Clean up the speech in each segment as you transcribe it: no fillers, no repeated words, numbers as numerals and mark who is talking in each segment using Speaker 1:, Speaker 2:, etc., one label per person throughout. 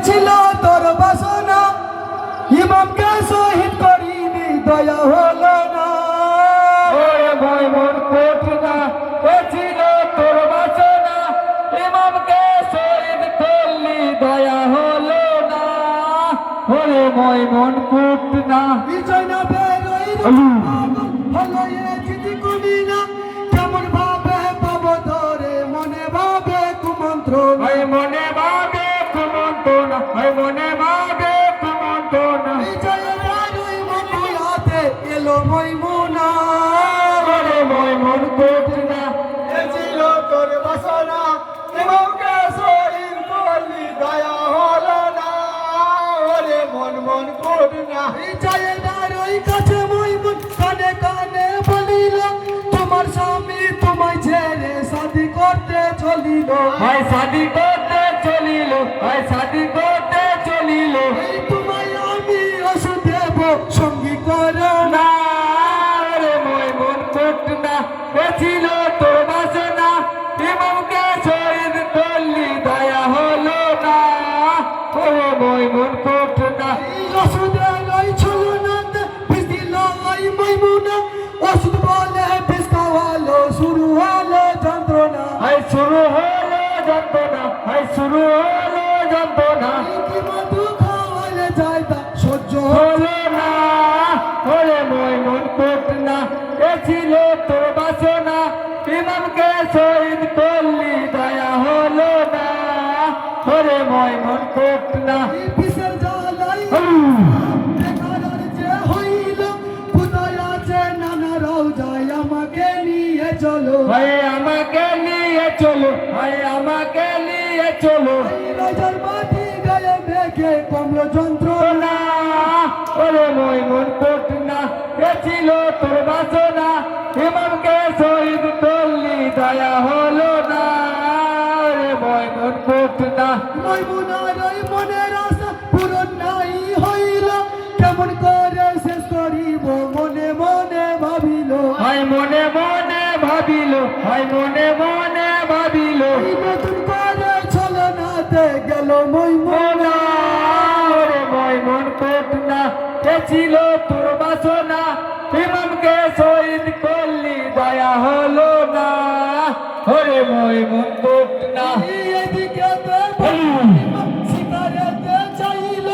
Speaker 1: ছিল তোর বাসনা ইমামকে শহীদ করিনি দয়া হলো না
Speaker 2: ওরে ময়মনসিংহ না ছিল তোর বাসনা ইমামকে শহীদ করলি দয়া হলো না ওরে ময়মনসিংহ না
Speaker 1: বিজয় না বেরোই হলো এ চিঠি কবি না কেমন ভাবে পাবো ধরে মনে ভাবে কুমন্ত্রণ
Speaker 2: মনে ভাবে কুমন্ত্রণা মনে ভাবে কুমন্ত্রণা
Speaker 1: বিজয়ের আলোয় মকুলাতে এলো ময়মুনা
Speaker 2: ওরে ময়মনসিংহ না
Speaker 1: ছিল তোর বাসনা ইমামকে শহীদ করলি দয়া হলো না ওরে মন মন করি না বিজয়ের আলোয় কাছে ময়মুন কানে কানে বলিল তোমার স্বামী তোমায় ছেড়ে শাদি করতে চলিল
Speaker 2: শাদি করতে চলিল শাদি করতে চলিল
Speaker 1: এই তোমায় আমি ওষুধ দেব সঙ্গী করো না
Speaker 2: রে ময়মনসিংহ না ছিল তোর বাসনা ইমামকে শহীদ করলি দয়া হলো না ওরে ময়মনসিংহ না
Speaker 1: এই ওষুধে লই ছিল না বিদিল ওই ময়মুনা ওষুধ বলে বিষ খাওয়ালো শুরু হলো যন্ত্রণা
Speaker 2: শুরু হলো যন্ত্রণা শুরু হলো যন্ত্রণা
Speaker 1: কি মধু খাওয়ালে যায় তা সহ্য
Speaker 2: হলো না ওরে ময়মনসিংহ না ছিল তোর বাসনা ইমামকে শহীদ করলি দয়া হলো না ওরে ময়মনসিংহ না
Speaker 1: এই বিষের জ্বালাই বেকার যে হইল কোথায় আছে নানা রওজায় আমাকে নিয়ে চলো
Speaker 2: আমাকে নিয়ে চলো আমাকে নিয়ে চলো
Speaker 1: এই রওজার মাটি গায়ে মেঘে কমলো যন্ত্রণা
Speaker 2: ওরে ময়মনসিংহ না ছিল তোর বাসনা ইমামকে শহীদ করলি দয়া হলো না ওরে ময়মনসিংহ না
Speaker 1: ময়মুনার ওই মনের আশা পূরণ নাই হইল কেমন করে শেষ করিব মনে মনে ভাবিল
Speaker 2: মনে মনে ভাবিল মনে মনে ভাবিল
Speaker 1: এই নতুন করে ছলনাতে গেল ময়মুনা
Speaker 2: ওরে ময়মনসিংহ না ছিল তোর বাসনা ইমামকে শহীদ করলি দয়া হলো না ওরে ময়মনসিংহ না
Speaker 1: এদিকে শিকারেতে চাইল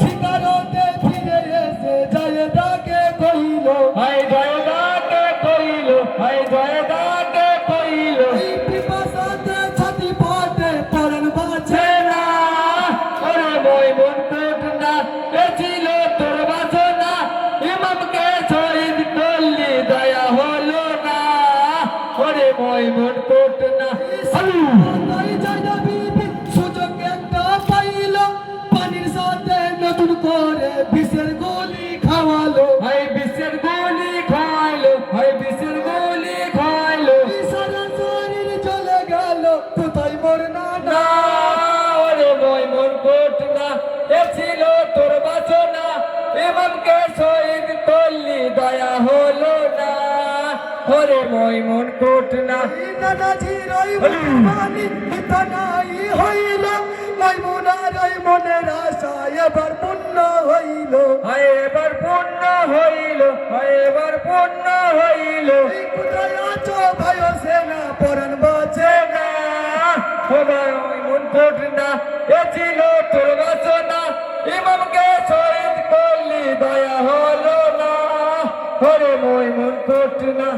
Speaker 1: শিকারতে ফিরে এসে যায় ডাকে কইল
Speaker 2: জয়দাকে কইল জয়দাকে কইল
Speaker 1: এই পিপাসাতে ছাতি পথে পরন বাঁচে
Speaker 2: না ওরে ময়মনসিংহ না ছিল তোর বাসনা ইমামকে শহীদ করলি দয়া হলো না ওরে ময়মনসিংহ না
Speaker 1: সুযোগ একটা পাইল পানির সাথে নতুন করে বিষের গলি খাওয়ালো
Speaker 2: বিষের গুলি খাইলো বিষের গুলি খাইলো
Speaker 1: সারা শরীর চলে গেল কোথায় মর না
Speaker 2: না ওরে ময়মনসিংহ না ছিল তোর বাসনা ইমামকে শহীদ করলি দয়া হলো না ওরে ময়মনসিংহ না
Speaker 1: নানাজির ওই পানি নাই হইল ময়মুনার ওই মনের আশা এবার পূর্ণ হইল
Speaker 2: এবার পূর্ণ হইল এবার পূর্ণ হইল
Speaker 1: এই কোথায় আছো ভাই সেনা পরাণ বাঁচে
Speaker 2: না ময়মনসিংহ না ছিল তোর বাসনা ইমামকে শহীদ করলি দয়া হলো না ওরে ময়মনসিংহ না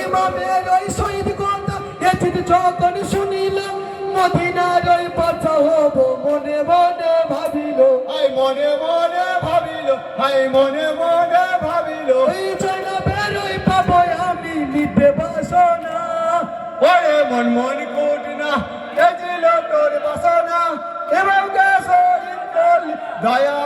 Speaker 1: ইমামের ওই শহীদ কথা এদিন যখন শুনিলাম মদিনার ওই বাচ্চা হব মনে মনে ভাবিল
Speaker 3: মনে মনে ভাবিল মনে মনে ভাবিল
Speaker 1: ওই জনাবের ওই পাবো আমি নিতে বাসনা
Speaker 3: ওরে মনমনসিংহ না ছিল তোর বাসনা এবং শহীদ করলি দয়া